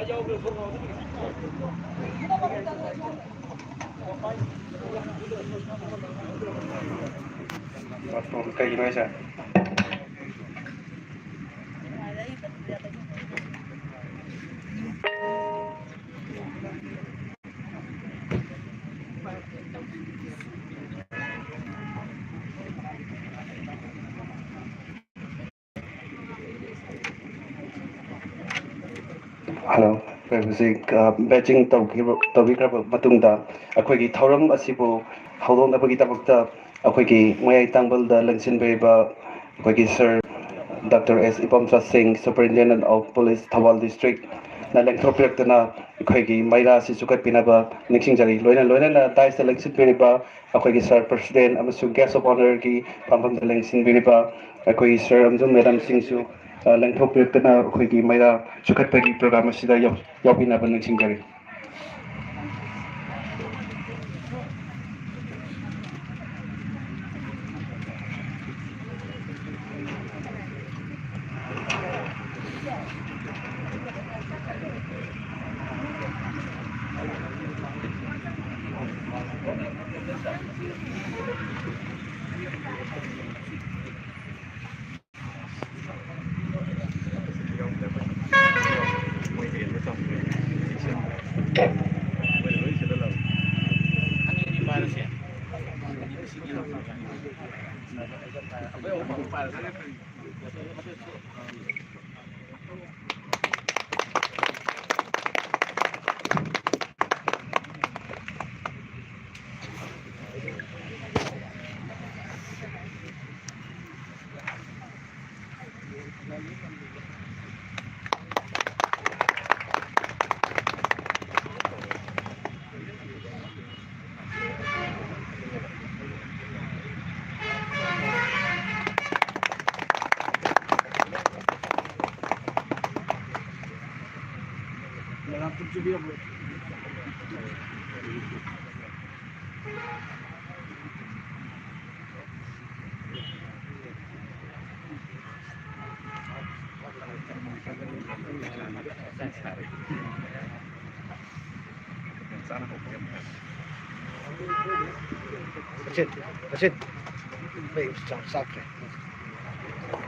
Kay nói sao? Hello. Music batching tawbikraba matungda akhoi thoram asibu hawdong abagi tabakta akhoi mayai tangbalda langsinbeba akhoi sir Dr. S. Ipamsa Singh, Superintendent of Police, Thoubal District, na lengthopirtana akhoi maira si sukat pinaba nixingjari loina na dai selection piriba akhoi sir President amasung guest of honor ki pambam lengsin piriba akhoi sir amjum madam singsu lengthopirtana akhoi maira sukat pagi program asida yaupinaba nixingjari.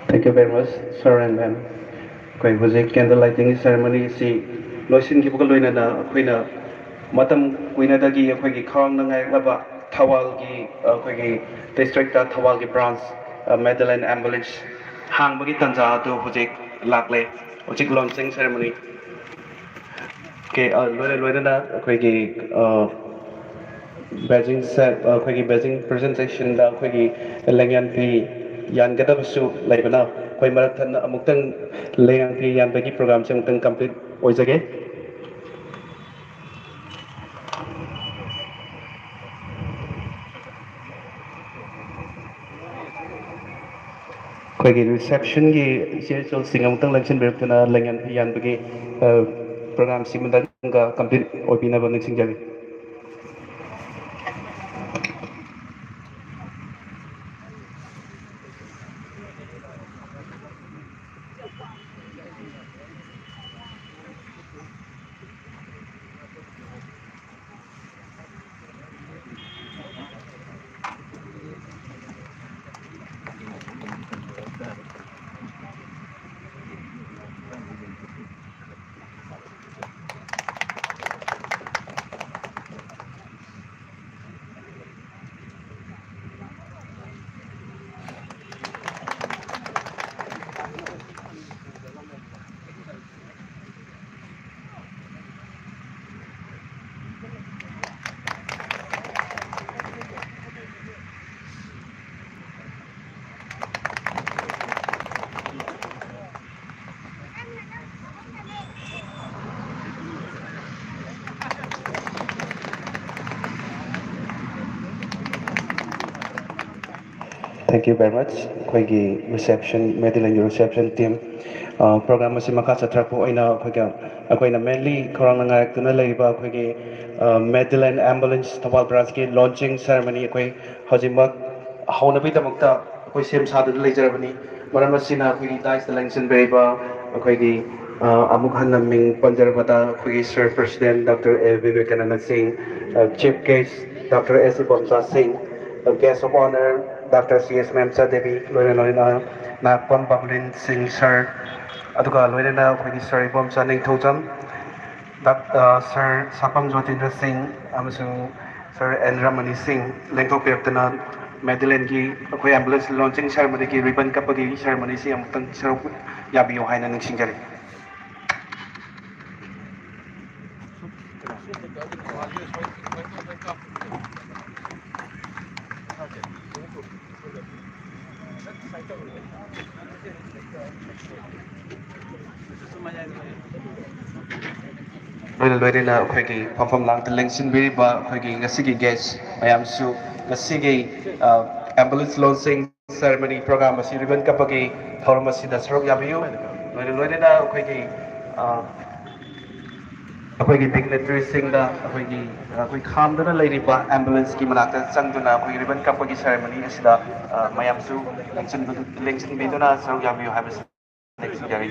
Thank you very much, sir and ma'am. Koi hojik candle lighting ceremony si loisin ki bukan loina na koina matam koina dagi koi ki khang na ngai laba Thoubal ki koi ki district ta Thoubal ki branch Medilane ambulance hang bagi tanja tu hojik lakle hojik launching ceremony ke loina na koi ki Beijing set koi Beijing presentation da koi lengan pi yan gada basu laibana koi marak than amuktang lengan pi yan bagi program se amuktang complete oijage koi reception gi schedule sing amuktang luncheon bertana lengan pi yan bagi program simanda ga complete oibina ba ning singjari. Thank you very much. Koigi reception, Medilane reception team. Program asi maka satrapo aina koiga mainly korang nangayak tuna leiba koigi Medilane ambulance Thoubal branch ki launching ceremony koi hajimak hauna bi tamakta koi sem sadu leijarabani. Maram asina koigi dice selection beiba koigi ꯑꯃꯨꯛ ꯍꯟꯅ ꯃꯤꯡ ꯄꯟꯖꯔꯕꯗ ꯑꯩꯈꯣꯏꯒꯤ sir president doctor ꯑꯦ ꯕꯤꯕꯦꯀꯥꯅꯟꯗ ꯁꯤꯡ, chief gas doctor ꯑꯦꯁ ꯏꯕꯣꯝꯆꯥ ꯁꯤꯡ, guest of honour doctor C S ꯃꯦꯝꯆꯥ Devi, ꯂꯣꯏꯅ ꯅꯥꯄꯝ ꯕꯕꯂꯤꯟ ꯁꯤꯡ sir, ꯑꯗꯨꯒ ꯂꯣꯏꯅꯅ ꯑꯩꯈꯣꯏꯒꯤ ꯁꯔ ꯏꯕꯣꯝꯆꯥ ꯅꯤꯡꯊꯧꯖꯝ, ꯁꯔ ꯁꯥꯄꯝ ꯖꯣꯇꯤꯟꯗ꯭ꯔ ꯁꯤꯡ ꯑꯃꯁꯨꯡ ꯁꯔ ꯑꯦꯟ ꯔꯃꯅꯤ ꯁꯤꯡ ꯂꯦꯡꯊꯣꯛꯄꯤꯔꯛꯇꯨꯅ ꯃꯦꯗꯤꯂꯦꯟꯒꯤ ꯑꯩꯈꯣꯏ ꯑꯦꯝꯕꯨꯂꯦꯟꯁ ꯂꯣꯟꯆꯤꯡ ꯁꯦꯔꯃꯅꯤꯒꯤ ꯔꯤꯕꯟ ꯀꯞꯄꯒꯤ ꯁꯦꯔꯃꯅꯤꯁꯤ ꯑꯃꯨꯛꯇꯪ ꯁꯔꯨꯛ ꯌꯥꯕꯤꯌꯨ ꯍꯥꯏꯅ ꯅꯤꯡꯁꯤꯡꯖꯔꯤ꯫ ꯂꯣꯏꯅ ꯑꯩꯈꯣꯏꯒꯤ ꯃꯐꯝ ꯂꯥꯡꯗ ꯂꯦꯡꯁꯤꯟꯕꯤꯔꯤꯕ ꯑꯩꯈꯣꯏꯒꯤ ꯉꯁꯤꯒꯤ ꯒꯦꯁ ꯃꯌꯥꯝꯁꯨ ꯉꯁꯤꯒꯤ ꯑꯦꯝꯕꯨꯂꯦꯟꯁ ꯂꯣꯟꯆꯤꯡ ꯁꯦꯔꯃꯅꯤ ꯄ꯭ꯔꯣꯒ꯭ꯔꯥꯝ ꯑꯁꯤ ꯔꯤꯕꯟ ꯀꯞꯄꯒꯤ ꯊꯧꯔꯝ ꯑꯁꯤꯗ ꯁꯔꯨꯛ ꯌꯥꯕꯤꯌꯨ꯫ ꯂꯣꯏꯅꯅ ꯑꯩꯈꯣꯏꯒꯤ ꯗꯤꯒꯅꯦꯇꯔꯤꯁꯤꯡꯗ ꯑꯩꯈꯣꯏ ꯈꯥꯝꯗꯨꯅ ꯂꯩꯔꯤꯕ ꯑꯦꯝꯕꯨꯂꯦꯟꯁꯀꯤ ꯃꯅꯥꯛꯇ ꯆꯪꯗꯨꯅ ꯑꯩꯈꯣꯏꯒꯤ ꯔꯤꯕꯟ ꯀꯞꯄꯒꯤ ꯁꯦꯔꯃꯅꯤ ꯑꯁꯤꯗ ꯃꯌꯥꯝꯁꯨ ꯂꯦꯡꯁꯤꯟꯕꯤꯗꯨꯅ ꯁꯔꯨꯛ ꯌꯥꯕꯤꯌꯨ ꯍꯥꯏꯕꯁꯤ ꯅꯤꯡꯁꯤꯡꯖꯔꯤ꯫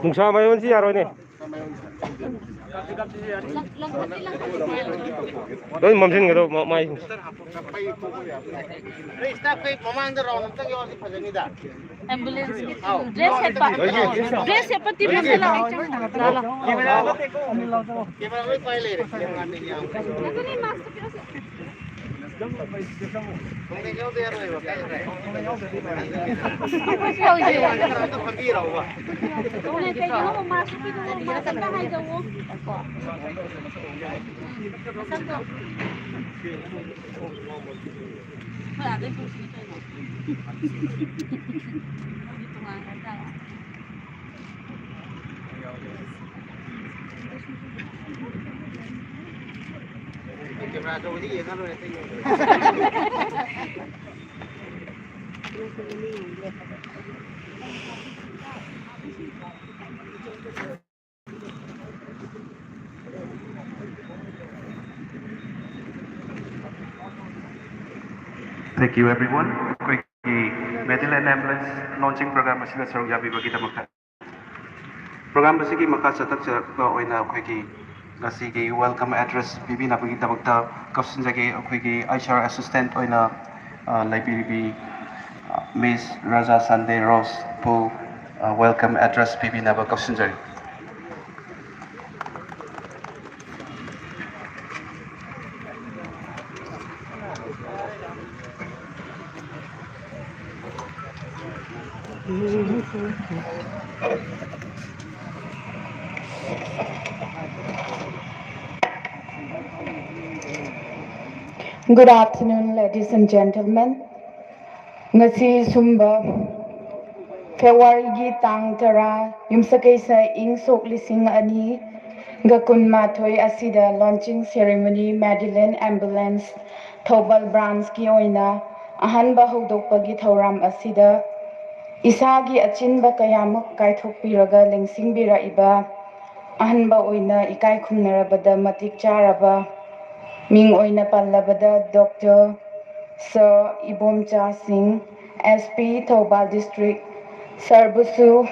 ꯅꯨꯡꯁꯥ ꯃꯌꯣꯟꯁꯤ ꯌꯥꯔꯣꯏꯅꯦ ꯂꯣꯏ ꯃꯝꯁꯤꯟꯒꯗꯧꯕ ꯃꯥꯏꯁꯤꯡ ꯃꯃꯥꯡꯗ ꯔꯥꯎꯟ ꯑꯝꯇꯪ ꯌꯥꯎꯔꯗꯤ ꯐꯖꯅꯤꯗ ꯑꯦꯝꯕꯨꯂꯦꯟꯁꯀꯤ ꯗ꯭ꯔꯦꯁ ꯁꯦꯠꯄ ꯇꯤꯝꯁꯦ ꯂꯥꯛꯑꯣ ꯀꯦꯃꯦꯔꯥ ꯂꯣꯏ ꯄꯥꯏ ꯂꯩꯔꯦ ꯑꯗꯨꯅꯤ ꯃꯥꯛꯁ ꯄꯤꯔꯁꯦ ꯅꯣꯡꯃꯩ ꯌꯥꯎꯗ ꯌꯥꯔꯣꯏꯕ ꯈꯔ ꯐꯝꯕꯤꯔꯛꯎꯕ ꯀꯩꯅꯣ ꯃꯥꯛꯁ ꯄꯤꯔꯛꯑꯣ ꯃꯥꯛꯁ ꯑꯝꯇ ꯍꯥꯏꯗꯧꯑꯣ Camera cho cái gì nó rồi cái Thank you everyone. ꯑꯩꯈꯣꯏꯒꯤ Medilane ambulance launching program ꯑꯁꯤꯗ ꯁꯔꯨꯛ ꯌꯥꯕꯤꯕꯒꯤꯗꯃꯛꯇ program ꯑꯁꯤꯒꯤ ꯃꯈꯥ ꯆꯠꯊꯛꯆꯕ ꯑꯣꯏꯅ ꯑꯩꯈꯣꯏꯒꯤ ꯉꯁꯤꯒꯤ welcome address ꯄꯤꯕꯤꯅꯕꯒꯤꯗꯃꯛꯇ ꯀꯧꯁꯤꯟꯖꯒꯦ ꯑꯩꯈꯣꯏꯒꯤ HR assistant ꯑꯣꯏꯅ ꯂꯩꯕꯤꯔꯤꯕꯤ Miss Raja Sande Rose ꯕꯨ welcome address ꯄꯤꯕꯤꯅꯕ ꯀꯧꯁꯤꯟꯖꯔꯤ꯫ Good afternoon, ladies and gentlemen. Ngasi sumba February tang tara yumsakaisa ing sok lising ani gakun mathoi asida launching ceremony Medilane ambulance Thoubal branch ki oina ahanba hodokpagi thauram asida isagi achinba kayamuk kaithokpiraga lengsingbiraiba ahanba oina ikai khumnarabada matik charaba Ming oina pallabada Dr. Sir Ibomcha Singh, SP Thoubal District, Sarbusu,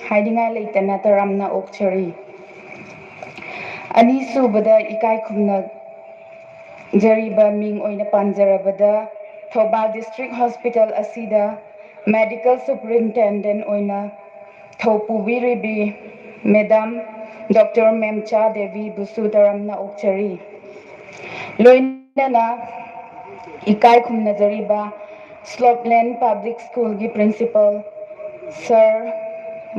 Haidinga Leitana Taramna Okchari. Ani subada ikai kumna jariba Ming oina panjarabada Thoubal District Hospital Asida, Medical Superintendent oina Thoupubiribi, Madam Dr. Memcha Devi Busu Taramna Okchari. Loinana ikai khumnajariba Slopeland Public School gi Principal Sir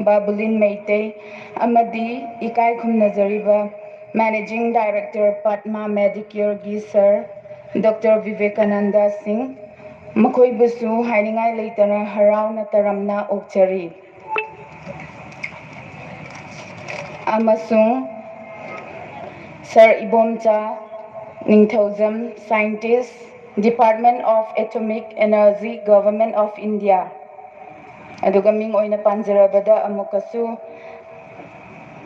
Babulin Meite amadi ikai khumnajariba Managing Director Padma Medicare gi Sir Dr. Vivekananda Singh makhoi busu hainingai leitana harauna taramna okchari amasung Sir Ibomcha Ningthaujam Scientist Department of Atomic Energy Government of India aduga ming oina panjarabada amukasu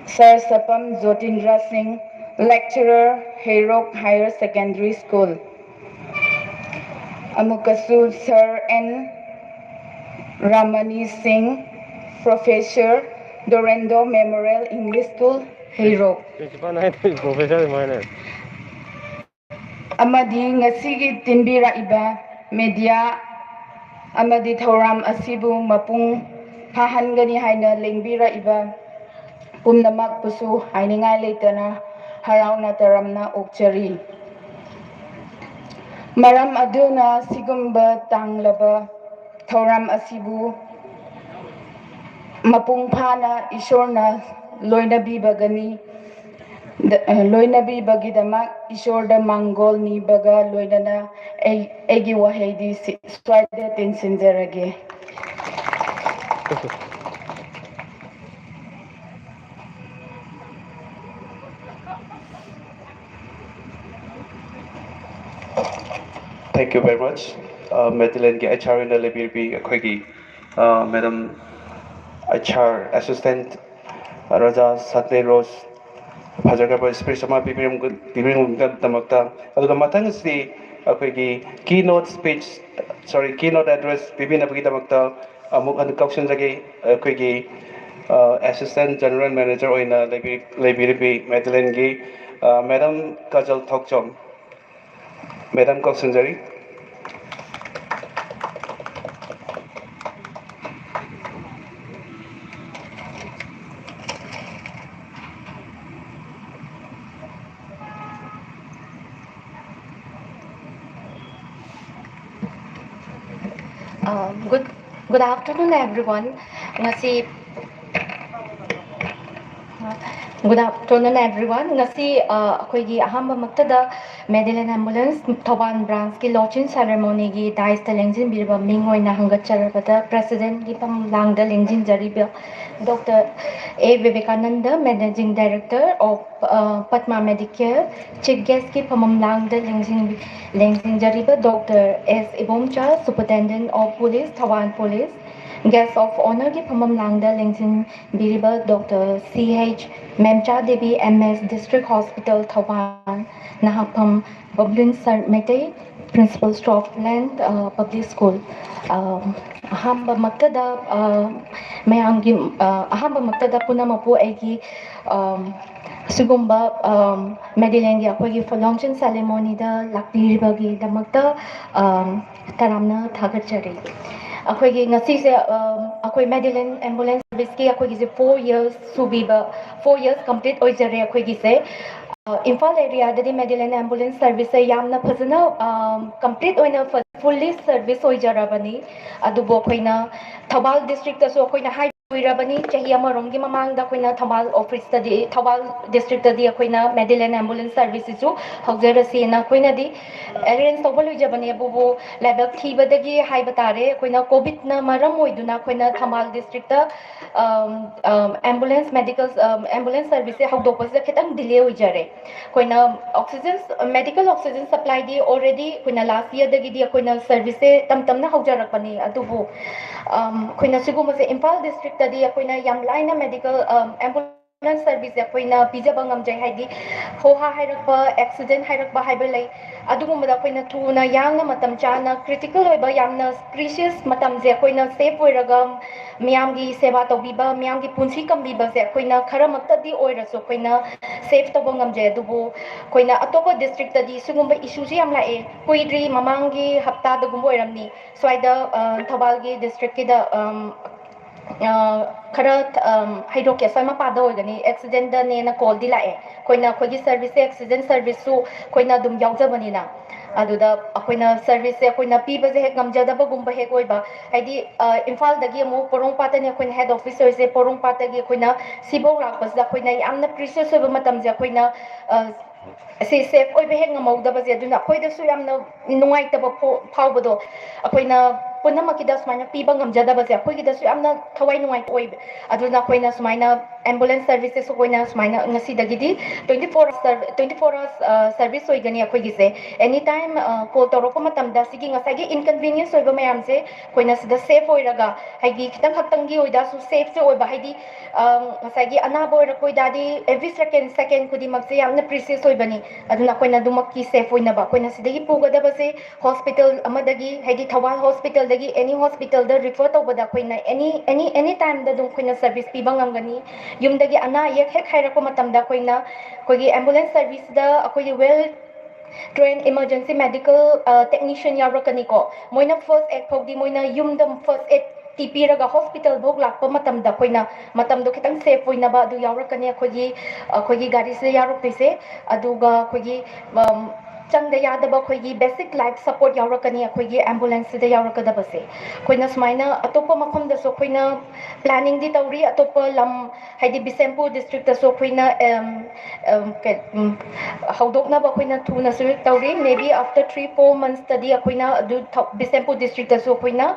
Sir Sapam Jotindra Singh Lecturer Hayrok Higher Secondary School amukasu Sir N Ramani Singh Professor Dorendo Memorial English School Hayrok Principal na ito, professor mo na. amadi ngasigi tinbiraiba media amadi thauram asibu mapung phahangani haina lengbiraiba pumnamak pusu hainingai leitana harauna taramna okchari maram aduna sigumba tanglaba thauram asibu mapung phana ishorna loinabibagani loinabi bagidamak ishorda mangol ni baga loinana egi wahedi swada tinsinjarage Thank you very much. Medilane ki HR na lebirbi akhoi Madam HR Assistant Raja Satne Rose Fajargaba speech ama bibirum damakta aduga mathang si akhoi keynote address bibina bagi damakta amuk an kaution jagi akhoi Assistant General Manager oina lebirbi Medilane gi Madam Kajal Thokchom Madam Kausanjari. Good afternoon, everyone. Ngasi Good afternoon, everyone. Ngasi akoigi ahamba maktada Medilane Ambulance Thoban branch ki launching ceremony gi dais ta lengjin birba mingoi na hangat charabada President gi pam langda lengjin jariba Dr. A. Vivekananda, Managing Director of Padma Medicare, Chief Guest ki pamam langda lengjin jariba Dr. S. Ibomcha, Superintendent of Police, Thoban Police. Guest of honor ki pamam langda lengjin biriba Dr. C.H. Memcha Devi MS District Hospital Thoban Nahapam Bablin Sir Mete Principal Stockland Public School ahamba maktada mayamgi ahamba maktada punamapu aigi sigumba Medilane gi akoigi launching ceremony da lakpiribagi damakta taramna thagachari akoigi ngasi se akoi Medilane Ambulance Service ki akoigi se 4 years subiba 4 years complete oijare akoigi se Imphal area dadi Medilane Ambulance Service se yamna phajana complete oina fully service oijarabani adubo akoina Thoubal district ta so akoina high Wirabani chahi amarom gi mamangda akoina Thoubal office ta di Thoubal district ta di akoina Medilane Ambulance Service su haujarasi na akoina di arrange tawbal ujabani abubu level thibadagi haibatare akoina covid na maram oiduna akoina Thoubal district ta ambulance ambulance service haudopas da khitang delay ujare akoina oxygen medical oxygen supply di already akoina last year dagi di akoina service tamtamna haujarakpani adubu akoina siguma se Imphal district tadi akoina yam laina medical ambulance service akoina pijaba ngamjai haidi hoha hairakpa accident hairakpa haibalai adugumada akoina tuna yamna matam chana critical oiba yamna precious matam je akoina safe oiraga miyamgi seva tobiba miyamgi punsi kambiba se akoina kharamakta di oiraso akoina safe toba ngamjai adubu akoina atopa district tadi sugumba issue ji yam lae koidri mamangi hapta da gumbo oiramni swaida Thoubal gi district ki da khara haidok ya sama pada oigani accident da ne na call di lae koina khogi service accident service su koina dum yaujabani na ꯑꯗꯨꯗ ꯑꯩꯈꯣꯏꯅ ꯁꯔꯚꯤꯁꯁꯦ ꯑꯩꯈꯣꯏꯅ ꯄꯤꯕꯁꯦ ꯍꯦꯛ ꯉꯝꯖꯗꯕꯒꯨꯝꯕ ꯍꯦꯛ ꯑꯣꯏꯕ ꯍꯥꯏꯗꯤ ꯏꯝꯐꯥꯜꯗꯒꯤ ꯑꯃꯨꯛ ꯄꯣꯔꯣꯝꯄꯥꯠꯇꯅꯤ ꯑꯩꯈꯣꯏꯅ ꯍꯦꯗ ꯑꯣꯐꯤꯁ ꯑꯣꯏꯔꯤꯁꯦ ꯄꯣꯔꯣꯝꯄꯥꯠꯇꯒꯤ ꯑꯩꯈꯣꯏꯅ ꯁꯤꯐꯧ ꯂꯥꯛꯄꯁꯤꯗ ꯑꯩꯈꯣꯏꯅ ꯌꯥꯝꯅ ꯄ꯭ꯔꯤꯁꯤꯌꯁ ꯑꯣꯏꯕ ꯃꯇꯝꯁꯦ ꯑꯩꯈꯣꯏꯅ ꯑꯁꯤ ꯁꯦꯐ ꯑꯣꯏꯕ ꯍꯦꯛ ꯉꯝꯍꯧꯗꯕꯁꯦ ꯑꯗꯨꯅ ꯑꯩꯈꯣꯏꯗꯁꯨ ꯌꯥꯝꯅ ꯅꯨꯡꯉꯥꯏꯇꯕ ꯐꯥꯎꯕꯗꯣ ꯑꯩꯈꯣꯏꯅ ꯄꯨꯝꯅꯃꯛꯀꯤꯗ ꯁꯨꯃꯥꯏꯅ ꯄꯤꯕ ꯉꯝꯖꯗꯕꯁꯦ ꯑꯩꯈꯣꯏꯒꯤꯗꯁꯨ ꯌꯥꯝꯅ ꯊꯋꯥꯏ ꯅꯨꯡꯉꯥꯏꯇ ꯑꯣꯏꯕ ꯑꯗꯨꯅ ꯑꯩꯈꯣꯏꯅ ꯁꯨꯃꯥꯏꯅ ꯑꯦꯝꯕꯨꯂꯦꯟꯁ ꯁꯔꯚꯤꯁꯦꯁ ꯑꯩꯈꯣꯏꯅ ꯁꯨꯃꯥꯏꯅ ꯉꯁꯤꯗꯒꯤꯗꯤ 24 hours ꯁꯔꯚꯤꯁ ꯑꯣꯏꯒꯅꯤ ꯑꯩꯈꯣꯏꯒꯤꯁꯦ ꯑꯦꯅꯤ ꯇꯥꯏꯝ ꯀꯣꯜ ꯇꯧꯔꯛꯄ ꯃꯇꯝꯗ ꯁꯤꯒꯤ ꯉꯁꯥꯏꯒꯤ ꯏꯟꯀꯟꯚꯤꯅꯤꯌꯟꯁ ꯑꯣꯏꯕ ꯃꯌꯥꯝꯁꯦ ꯑꯩꯈꯣꯏꯅ ꯁꯤꯗ ꯁꯦꯐ ꯑꯣꯏꯔꯒ ꯍꯥꯏꯗꯤ ꯈꯤꯇꯪ ꯈꯛꯇꯪꯒꯤ ꯑꯣꯏꯗꯁꯨ ꯁꯦꯐꯁꯦ ꯑꯣꯏꯕ ꯍꯥꯏꯗꯤ ꯉꯁꯥꯏꯒꯤ ꯑꯅꯥꯕ ꯑꯣꯏꯔꯛꯄ ꯑꯣꯏꯇꯥꯔꯗꯤ ꯑꯦꯚ꯭ꯔꯤ ꯁꯦꯀꯦꯟ ꯈꯨꯗꯤꯡꯃꯛꯁꯦ ꯌꯥꯝꯅ ꯄ꯭ꯔꯤꯁꯤꯌꯁ ꯑꯣꯏꯕꯅꯤ ꯑꯗꯨꯅ ꯑꯩꯈꯣꯏꯅ ꯑꯗꯨꯃꯛꯀꯤ ꯁꯦꯐ ꯑꯣꯏꯅꯕ ꯑꯩꯈꯣꯏꯅ ꯁꯤꯗꯒꯤ ꯄꯨꯒꯗꯕꯁꯦ ꯍꯣꯁꯄꯤꯇꯥꯜ ꯑꯃꯗꯒꯤ ꯍꯥꯏꯗꯤ ꯊꯧꯕꯥꯜ ꯍꯣꯁꯄꯤꯇꯥꯜꯗꯒꯤ ꯑꯦꯅꯤ ꯍꯣꯁꯄꯤꯇꯥꯜꯗ ꯔꯤꯐꯔ ꯇꯧꯕꯗ ꯑꯩꯈꯣꯏꯅ ꯑꯦꯅꯤ ꯇꯥꯏꯝꯗ ꯑꯗꯨꯝ ꯑꯩꯈꯣꯏꯅ ꯁꯔꯚꯤꯁ ꯄꯤꯕ ꯉꯝꯒꯅꯤ ꯌꯨꯝꯗꯒꯤ ꯑꯅꯥ ꯑꯌꯦꯛ ꯍꯦꯛ ꯍꯥꯏꯔꯛꯄ ꯃꯇꯝꯗ ꯑꯩꯈꯣꯏꯒꯤ ꯑꯦꯝꯕꯨꯂꯦꯟꯁ ꯁꯔꯚꯤꯁꯗ ꯑꯩꯈꯣꯏꯒꯤ ꯋꯦꯜ ꯇ꯭ꯔꯦꯟ ꯏꯃꯔꯖꯦꯟꯁꯤ ꯃꯦꯗꯤꯀꯦꯜ ꯇꯦꯛꯅꯤಷಿಯꯟ ꯌꯥꯎꯔꯛꯀꯅꯤꯀꯣ ꯃꯣꯏꯅ ꯐꯥꯔꯁ ꯑꯦꯗ ꯐꯥꯎꯗꯤ ꯃꯣꯏꯅ ꯌꯨꯝꯗ ꯐꯥꯔꯁ ꯑꯦꯗ ꯄꯤꯔꯒ ꯍꯣꯁꯄꯤꯇꯥꯜꯐꯥꯎ ꯂꯥꯛꯄ ꯃꯇꯝꯗ ꯑꯩꯈꯣꯏꯅ ꯃꯇꯝꯗꯣ ꯈꯤꯇꯪ ꯁꯦꯐ ꯑꯣꯏꯅꯕ ꯑꯗꯨ ꯌꯥꯎꯔꯛꯀꯅꯤ ꯑꯩꯈꯣꯏꯒꯤ ꯒꯥꯔꯤꯁꯤꯗ ꯌꯥꯎꯔꯛꯇꯣꯏꯁꯦ ꯑꯗꯨꯒ ꯑꯩꯈꯣꯏꯒꯤ ꯆꯪꯗ ꯌꯥꯗꯕ ꯑꯩꯈꯣꯏꯒꯤ ꯕꯦꯁꯤꯛ ꯂꯥꯏꯐ ꯁꯄꯣꯔꯠ ꯌꯥꯎꯔꯛꯀꯅꯤ ꯑꯩꯈꯣꯏꯒꯤ ꯑꯦꯝꯕꯨꯂꯦꯟꯁꯁꯤꯗ ꯌꯥꯎꯔꯛꯀꯗꯕꯁꯦ ꯑꯩꯈꯣꯏꯅ ꯁꯨꯃꯥꯏꯅ ꯑꯇꯣꯞꯄ ꯃꯐꯝꯗꯁꯨ ꯑꯩꯈꯣꯏꯅ ꯄ꯭ꯂꯥꯅꯤꯡꯗꯤ ꯇꯧꯔꯤ ꯑꯇꯣꯞꯄ ꯂꯝ ꯍꯥꯏꯗꯤ ꯕꯤꯁꯦꯝꯄꯨꯔ ꯗꯤꯁꯇ꯭ꯔꯤꯛꯇꯁꯨ ꯑꯩꯈꯣꯏꯅ ꯍꯧꯗꯣꯛꯅꯕ ꯑꯩꯈꯣꯏꯅ ꯊꯨꯅꯁꯨ ꯇꯧꯔꯤ ꯃꯦ ꯕꯤ ꯑꯥꯐꯇꯔ 3-4 monthsꯇꯗꯤ ꯑꯩꯈꯣꯏꯅ ꯑꯗꯨ ꯕꯤꯁꯦꯝꯄꯨꯔ ꯗꯤꯁꯇ꯭ꯔꯤꯛꯇꯁꯨ ꯑꯩꯈꯣꯏꯅ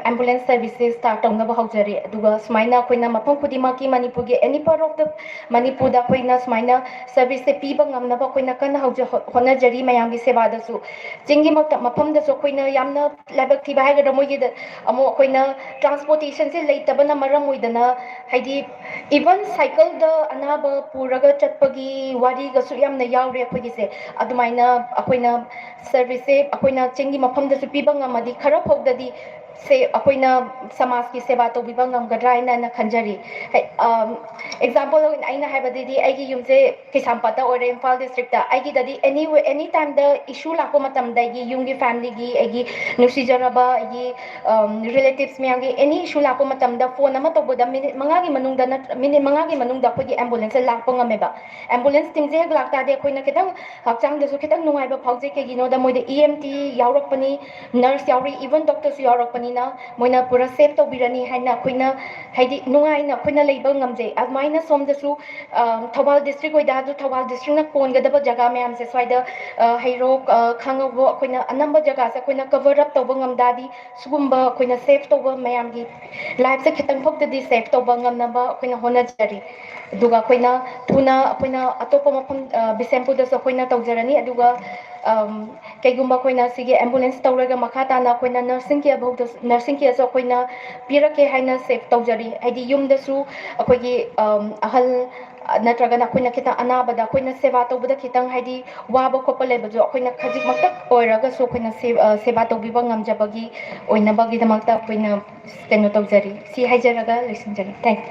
ꯑꯦꯝꯕꯨꯂꯦꯟꯁ ꯁꯔꯚꯤꯁꯦꯁ ꯁ꯭ꯇꯥꯔꯠ ꯇꯧꯅꯕ ꯍꯧꯖꯔꯤ ꯑꯗꯨꯒ ꯁꯨꯃꯥꯏꯅ ꯑꯩꯈꯣꯏꯅ ꯃꯐꯝ ꯈꯨꯗꯤꯡꯃꯛꯀꯤ ꯃꯅꯤꯄꯨꯔꯒꯤ ꯑꯦꯅꯤ ꯄꯥꯔꯠ ꯑꯣꯐ ꯗ ꯃꯅꯤꯄꯨꯔꯗ ꯑꯩꯈꯣꯏꯅ ꯁꯨꯃꯥꯏꯅ ꯁꯔꯚꯤꯁꯁꯦ ꯄꯤꯕ ꯉꯝꯅꯕ ꯑꯩꯈꯣꯏꯅ ꯀꯟꯅ ꯍꯣꯠꯅꯖꯔꯤ ꯃꯌꯥꯝꯒꯤ ꯁꯦꯕꯥꯗꯁꯨ ꯆꯤꯡꯒꯤ ꯃꯐꯝꯗꯁꯨ ꯑꯩꯈꯣꯏꯅ ꯌꯥꯝꯅ ꯂꯥꯏꯕꯛ ꯊꯤꯕ ꯍꯥꯏꯒꯗ꯭ꯔꯥ ꯃꯣꯏꯒꯤꯗ ꯑꯃꯨꯛ ꯑꯩꯈꯣꯏꯅ ꯇ꯭ꯔꯥꯟꯁꯄꯣꯔꯇꯦꯁꯟꯁꯦ ꯂꯩꯇꯕꯅ ꯃꯔꯝ ꯑꯣꯏꯗꯅ ꯍꯥꯏꯗꯤ ꯏꯚꯟ ꯁꯥꯏꯀꯜꯗ ꯑꯅꯥꯕ ꯄꯨꯔꯒ ꯆꯠꯄꯒꯤ ꯋꯥꯔꯤꯒꯁꯨ ꯌꯥꯝꯅ ꯌꯥꯎꯔꯦ ꯑꯩꯈꯣꯏꯒꯤꯁꯦ ꯑꯗꯨꯃꯥꯏꯅ ꯑꯩꯈꯣꯏꯅ ꯁꯔꯚꯤꯁꯁꯦ ꯑꯩꯈꯣꯏꯅ ꯆꯤꯡꯒꯤ ꯃꯐꯝꯗꯁꯨ ꯄꯤꯕ ꯉꯝꯃꯗꯤ ꯈꯔ ꯐꯥꯎꯗꯗꯤ ꯑꯩꯈꯣꯏꯅ ꯁꯃꯥꯖꯀꯤ ꯁꯦꯕꯥ ꯇꯧꯕꯤꯕ ꯉꯝꯒꯗ꯭ꯔꯥ ꯍꯥꯏꯅ ꯈꯟꯖꯔꯤ ꯑꯦꯛꯖꯥꯝꯄꯜ ꯑꯣꯏꯅ ꯑꯩꯅ ꯍꯥꯏꯕꯗꯗꯤ ꯑꯩꯒꯤ ꯌꯨꯝꯁꯦ ꯀꯩꯁꯥꯝꯄꯥꯠꯇ ꯑꯣꯏꯔꯦ ꯏꯝꯐꯥꯜ ꯗꯤꯁꯇ꯭ꯔꯤꯛꯇ ꯑꯩꯒꯤꯗꯗꯤ ꯑꯦꯅꯤ ꯇꯥꯏꯝꯗ ꯏꯁꯨ ꯂꯥꯛꯄ ꯃꯇꯝꯗ ꯑꯩꯒꯤ ꯌꯨꯝꯒꯤ ꯐꯦꯃꯤꯂꯤꯒꯤ ꯑꯩꯒꯤ ꯅꯨꯡꯁꯤꯖꯔꯕ ꯑꯩꯒꯤ ꯔꯤꯂꯦꯇꯤꯚꯁ ꯃꯌꯥꯝꯒꯤ ꯑꯦꯅꯤ ꯏꯁꯨ ꯂꯥꯛꯄ ꯃꯇꯝꯗ ꯐꯣꯟ ꯑꯃ ꯇꯧꯕꯗ ꯃꯤꯅꯤꯠ 5ꯒꯤ ꯃꯅꯨꯡꯗ ꯑꯩꯈꯣꯏꯒꯤ ꯑꯦꯝꯕꯨꯂꯦꯟꯁꯁꯦ ꯂꯥꯛꯄ ꯉꯝꯃꯦꯕ ꯑꯦꯝꯕꯨꯂꯦꯟꯁ ꯇꯤꯝꯁꯦ ꯍꯦꯛ ꯂꯥꯛꯇꯥꯔꯗꯤ ꯑꯩꯈꯣꯏꯅ ꯈꯤꯇꯪ ꯍꯛꯆꯥꯡꯗꯁꯨ ꯈꯤꯇꯪ ꯅꯨꯡꯉꯥꯏꯕ ꯐꯥꯎꯖꯩ ꯀꯩꯒꯤꯅꯣꯗ ꯃꯣꯏꯗ EMT ꯌꯥꯎꯔꯛꯄꯅꯤ ꯅꯔꯁ ꯌꯥꯎꯔꯤ ꯏꯚꯟ ꯗꯣꯛꯇꯔꯁꯨ ꯌꯥꯎꯔꯛꯄꯅꯤꯅ ꯃꯣꯏꯅ ꯄꯨꯔꯥ ꯁꯦꯞ ꯇꯧꯕꯤꯔꯅꯤ ꯍꯥꯏꯅ ꯑꯩꯈꯣꯏꯅ ꯍꯥꯏꯗꯤ ꯅꯨꯡꯉꯥꯏꯅ ꯑꯩꯈꯣꯏꯅ ꯂꯩꯕ ꯉꯝꯖꯩ ꯑꯗꯨꯃꯥꯏꯅ ꯁꯣꯝꯗꯁꯨ ꯊꯧꯕꯥꯜ ꯗꯤꯁꯇ꯭ꯔꯤꯛ ꯑꯣꯏꯇꯥꯔꯁꯨ ꯊꯧꯕꯥꯜ ꯗꯤꯁꯇ꯭ꯔꯤꯛꯅ ꯀꯣꯟꯒꯗꯕ ꯖꯒꯥ ꯃꯌꯥꯝꯁꯦ ꯁ꯭ꯋꯥꯏꯗ ꯍꯩꯔꯣꯛ ꯈꯥꯡꯉꯕꯣꯛ ꯑꯩꯈꯣꯏꯅ ꯑꯅꯝꯕ ꯖꯒꯥꯁꯦ ꯑꯩꯈꯣꯏꯅ ꯀꯚꯔ ꯑꯞ ꯇꯧꯕ ꯉꯝꯇꯥꯔꯗꯤ ꯁꯤꯒꯨꯝꯕ ꯑꯩꯈꯣꯏꯅ ꯁꯦꯐ ꯇꯧꯕ ꯃꯌꯥꯝꯒꯤ ꯂꯥꯏꯐꯁꯦ ꯈꯤꯇꯪ ꯐꯥꯎꯗꯗꯤ ꯁꯦꯐ ꯇꯧꯕ ꯉꯝꯅꯕ ꯑꯩꯈꯣꯏꯅ ꯍꯣꯠꯅꯖꯔꯤ ꯑꯗꯨꯒ ꯑꯩꯈꯣꯏꯅ ꯊꯨꯅ ꯑꯩꯈꯣꯏꯅ ꯑꯇꯣꯞꯄ ꯃꯐꯝ ꯕꯤꯁꯦꯝꯄꯨꯔꯗꯁꯨ ꯑꯩꯈꯣꯏꯅ ꯇꯧꯖꯔꯅꯤ ꯑꯗꯨꯒ ꯀꯩꯒꯨꯝꯕ ꯑꯩꯈꯣꯏꯅ ꯁꯤꯒꯤ ꯑꯦꯝꯕꯨꯂꯦꯟꯁ ꯇꯧꯔꯒ ꯃꯈꯥ ꯇꯥꯅ ꯑꯩꯈꯣꯏꯅ ꯅꯔꯁꯤꯡ ꯀꯦꯌꯔꯁꯨ ꯑꯩꯈꯣꯏꯅ ꯄꯤꯔꯛꯀꯦ ꯍꯥꯏꯅ ꯁꯦꯞ ꯇꯧꯖꯔꯤ ꯍꯥꯏꯗꯤ ꯌꯨꯝꯗꯁꯨ ꯑꯩꯈꯣꯏꯒꯤ ꯑꯍꯜ ꯅꯠꯇ꯭ꯔꯒꯅ ꯑꯩꯈꯣꯏꯅ ꯈꯤꯇꯪ ꯑꯅꯥꯕꯗ ꯑꯩꯈꯣꯏꯅ ꯁꯦꯕꯥ ꯇꯧꯕꯗ ꯈꯤꯇꯪ ꯍꯥꯏꯗꯤ ꯋꯥꯕ ꯈꯣꯠꯄ ꯂꯩꯕꯁꯨ ꯑꯩꯈꯣꯏꯅ ꯈꯖꯤꯛꯃꯛꯇ ꯑꯣꯏꯔꯒꯁꯨ ꯑꯩꯈꯣꯏꯅ ꯁꯦꯕꯥ ꯇꯧꯕꯤꯕ ꯉꯝꯖꯕꯒꯤ ꯑꯣꯏꯅꯕꯒꯤꯗꯃꯛꯇ ꯑꯩꯈꯣꯏꯅ ꯀꯩꯅꯣ ꯇꯧꯖꯔꯤ ꯁꯤ ꯍꯥꯏꯖꯔꯒ ꯂꯣꯏꯁꯤꯟꯖꯔꯤ thank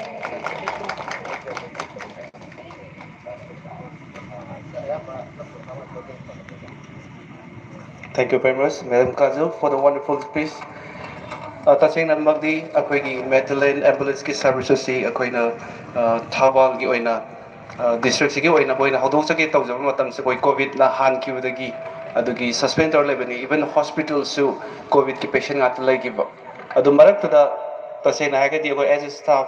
Thank you very much, Madam Kajal, for the wonderful speech. तसेंगनमगदी अखोगी मेडिलेन एम्बुलेंस की सर्विसेस सी अखोइना थाबाल की ओइना डिस्ट्रिक्ट सिगी ओइना बोइना हदोक सके तौजब मतम से कोई कोविड ना हान किबदगी अदुगी सस्पेंड तौर लेबनी इवन हॉस्पिटल सु कोविड की पेशेंट आत लेगिब अदु मरक्तदा तसेंगना हागदी अखोइ एज ए स्टाफ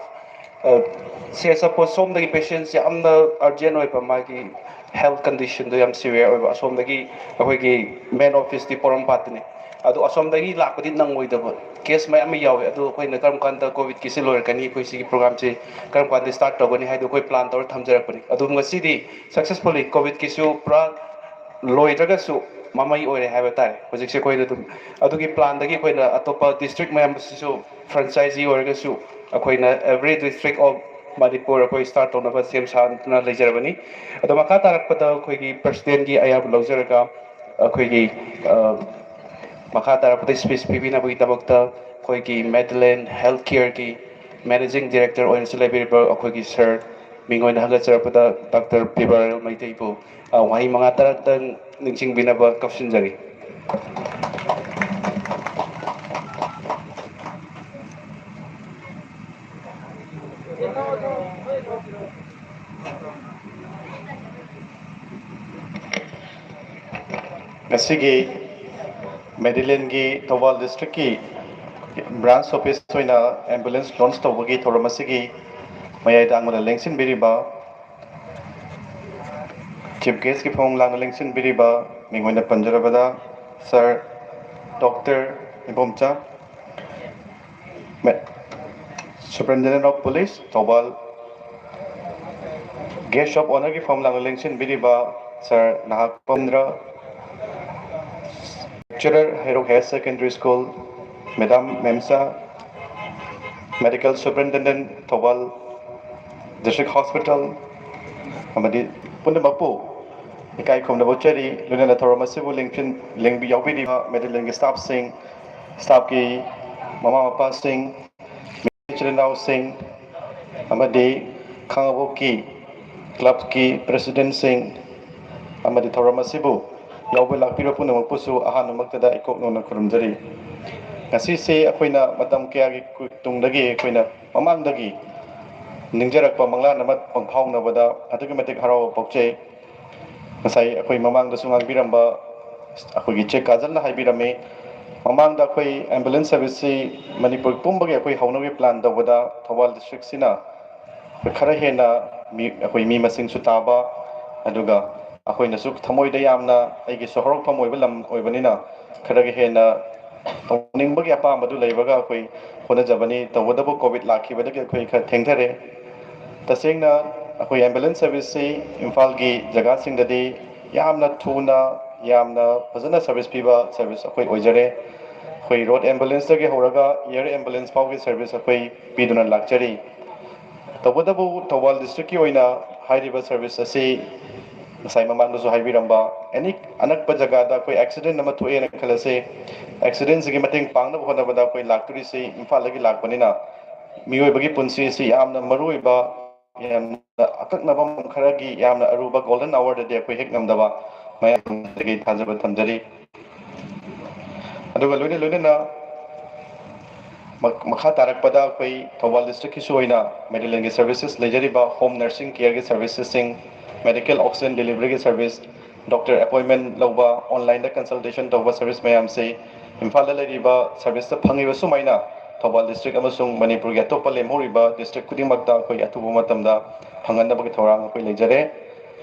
से सपोज सोमदगी पेशेंट यामना अर्जेंट ओइबा मागी हेल्थ कंडीशन दो याम सीवियर ओइबा सोमदगी अखोइगी मेन ऑफिस दी पोरमपातनी अदु असोमदगी लाकदी नंगोइदब केस मैम यावे अदु अखोइना करम कांदा कोविड की से लोरकनी अखोइ सिगी प्रोग्राम से करम कांदा स्टार्ट तौगनी हाइदु अखोइ प्लान तौर थमजरकनी अदु ngasidi सक्सेसफुली कोविड की सु प्रा लोइद्रगसु ममई ओइरे हाइबा तारे होजिक से कोइना दुम अदुगी प्लान दगी अखोइना अतोपा डिस्ट्रिक्ट मैम सिसु फ्रेंचाइजी ओइरगसु अखोइना एवरी डिस्ट्रिक्ट ऑफ Manipur अखोइ स्टार्ट तौनबा सेम सानना लेजरबनी अदु मखा तारकपदा अखोइगी प्रेसिडेंट की अयाब लौजरगा अखोइगी मखा तारकपदा स्पीच पिबिनाबगी अखोइगी मेडिलेन हेल्थ केयर की मैनेजिंग डायरेक्टर ओइनसु लेबिरबा अखोइगी सर मिंगोइना हगचरपदा डॉक्टर पिबर मैतेबु वाही मंगा तरतन निंचिंगबिनाबा कपसिनजरी Ngasigi Medilane gi Thoubal district ki branch office hoina ambulance launch tawbagi thoramasigi mayai dangmada lengsin biriba chief guest ki phong lang lengsin biriba mingoina panjarabada sir Dr. Ibomcha Superintendent of Police Thoubal guest shop owner ki phong lang lengsin biriba sir Nahak Pondra lecturer Hero Higher Secondary School Madam Memsa Medical Superintendent Thoubal District Hospital amadi punamapu ikai khomna bochari lunana thoramasibu lengpin lengbi yaubidi Medilane staff ki mama mapa sing children sing amadi khangabo ki club ki president sing amadi thoramasibu yauba lakpiro punamapusu ahanumaktada ikoknona khurumjari ngasi se akoina matam kya gi tungdagi akoina mamangdagi ningjarakpa mangla namat pangphaunabada adugi matik harau pokche ngasai akoi mamangda sungang biramba akoi check kajalna haibirame mamangda akoi ambulance service si Manipur pumbagi akoi haunagi plan tawada Thoubal district sina khara hena akoi mi masing sutaba aduga akoi nasuk thamoida yamna aigi sohorok phamoiba lam oibanina khara hena tawningbagi apambadu leibaga akoi hona jabani tawadabu covid lakhibadagi akoi kha thengthare tasengna akoi ambulance service si imphal gi jaga singdadi yamna thuna yamna fazana service piba service akoi oijare akoi road ambulance dagi horaga air ambulance pawgi service akoi piduna lakchari tawadabu Thoubal district ki oina hairiba service asi ngasai mamangdasu haibiramba any anakpa jaga da akoi accident nama thoe na khalase accident gi mateng pangna honabada akoi lakturi si imphal lagi lakpanina miyoibagi punsi si yamna maruiba yamna akaknaba kharagi yamna aruba golden hour da de akoi hek namdaba mayam gi thajaba thamjari aduga loina makha tarakpada akoi Thoubal district ki soina Medilane gi services lejariba home nursing care gi services sing medical oxygen delivery gi service doctor appointment lauba online da consultation tawba service mayam se imphal da leriba service ta phangiba sumaina Thoubal district amasung Manipur gi atopa lemhoriba district kudingmakta akoi atubu matamda phanganaba gi thorang akoi lejare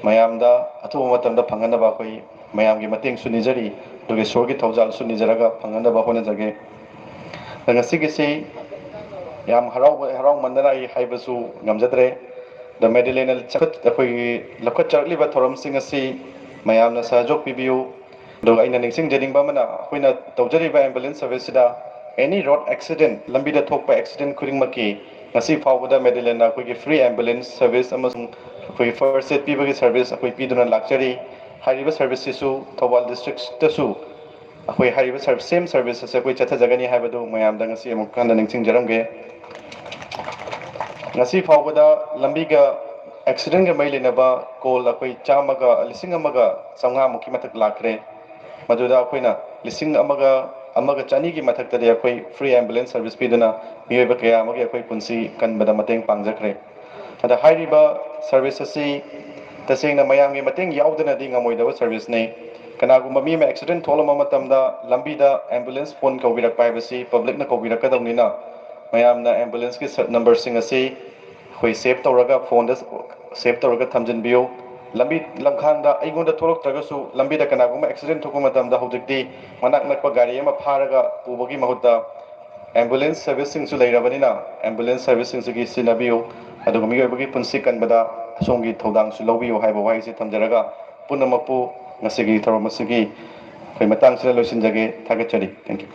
mayamda atubu matamda phanganaba akoi mayam gi mateng sunijari duge sorgi thawjal sunijaraga phanganaba honajage ngasigi si yam harau mandana ai haibasu ngamjadre the Medilane chakhat akoi lakhat charliba thoram sing asi mayamna sahajok pibiu do aina ningsing jedingba mana hoina tawjariba ambulance service da any road accident lambida thokpa accident khudingmaki ngasi fawbada Medilane akoi gi free ambulance service amasung akoi first aid pibagi service akoi piduna lakchari hariba service sisu Thoubal district tasu akoi hariba same service ase akoi chatha jagani haibadu mayamda ngasi amuk kanda ningsing jaramge ngasi fawbada lambiga accident ga mailinaba call akoi chamaga lising amaga samga muki matak lakre maduda akoina lising amaga chani gi matak tade akoi free ambulance service piduna miyoiba kaya amagi akoi punsi kanbada mateng pangjakre ada hairiba service asi tasengna mayamgi mateng yaudana di ngamoidaba service ne kanagumba mi ma accident tholama matamda lambida ambulance phone kaubirak paibasi public na kaubirak kadawnina mayamna ambulance ki number sing asi khoi save tawraga phone da save tawraga thamjinbiyo lambi lamkhangda aigonda tholoktagasu lambi da kanaguma accident thokuma matamda hojikti manak nakpa gari ama pharaga pubagi mahutta ambulance servicing su leirabanina ambulance servicing su gi sinabiyo aduga miyobagi punsi kanbada asongi thodang su lawbiyo haiba wai se thamjaraga punamapu ngasigi thoromasigi khoi matang sila loisinjage thagachari thank you.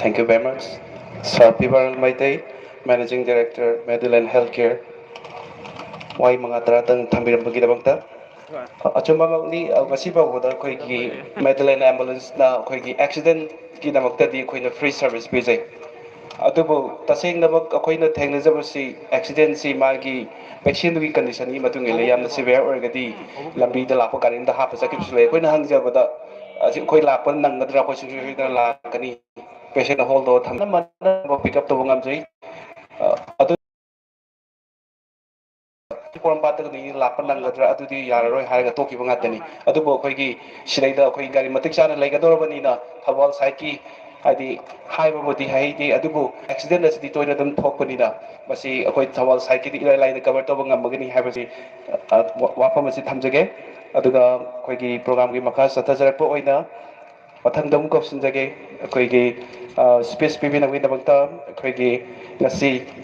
Thank you very much. Sir Pibaral Maitai, Managing Director, Medilane Healthcare. Wai mga taratang thambirambagi dabangta. Achumang ni ngasiba hoda khoi gi Medilane ambulance na khoi gi accident ki damakta di khoi na free service pijai. Adubu taseng namak khoi na thengnajabasi accident si magi patient gi condition gi matung ele yamna severe orgadi lambi da lakpa garin da hapa sakip sule khoi na hangjabada khoi lakpa nangadra khoi sing da lakani patient hold do thamna man pick up to bungam jai ꯄꯣꯔꯣꯝꯄꯥꯠꯇꯒꯤ ꯂꯥꯛꯄ ꯅꯪꯒꯗ꯭ꯔꯥ ꯑꯗꯨꯗꯤ ꯌꯥꯔꯔꯣꯏ ꯍꯥꯏꯔꯒ ꯇꯣꯛꯈꯤꯕ ꯉꯥꯛꯇꯅꯤ ꯑꯗꯨꯕꯨ ꯑꯩꯈꯣꯏꯒꯤ ꯁꯤꯗꯩꯗ ꯑꯩꯈꯣꯏ ꯒꯥꯔꯤ ꯃꯇꯤꯛ ꯆꯥꯅ ꯂꯩꯒꯗꯧꯔꯕꯅꯤꯅ ꯊꯧꯕꯥꯜ ꯁꯥꯏꯠꯀꯤ ꯍꯥꯏꯗꯤ ꯍꯥꯏꯕꯕꯨꯗꯤ ꯍꯩꯇꯦ ꯑꯗꯨꯕꯨ ꯑꯦꯛꯁꯤꯗꯦꯟ ꯑꯁꯤꯗꯤ ꯇꯣꯏꯅ ꯑꯗꯨꯝ ꯊꯣꯛꯄꯅꯤꯅ ꯃꯁꯤ ꯑꯩꯈꯣꯏ ꯊꯧꯕꯥꯜ ꯁꯥꯏꯠꯀꯤꯗꯤ ꯏꯔꯥꯏ ꯂꯥꯏꯅ ꯀꯚꯔ ꯇꯧꯕ ꯉꯝꯃꯒꯅꯤ ꯍꯥꯏꯕꯁꯤ ꯋꯥꯐꯝ ꯑꯁꯤ ꯊꯝꯖꯒꯦ ꯑꯗꯨꯒ ꯑꯩꯈꯣꯏꯒꯤ ꯄ꯭ꯔꯣꯒ꯭ꯔꯥꯝꯒꯤ ꯃꯈꯥ ꯆꯠꯊꯖꯔꯛꯄ ꯑꯣꯏꯅ ꯃꯊꯪꯗ ꯑꯃꯨꯛ ꯀꯧꯁꯤꯟꯖꯒꯦ ꯑꯩꯈꯣꯏꯒꯤ ꯁ꯭ꯄꯤꯆ ꯄꯤꯕꯤꯅꯕꯒꯤꯗꯃꯛꯇ ꯑꯩꯈꯣꯏꯒꯤ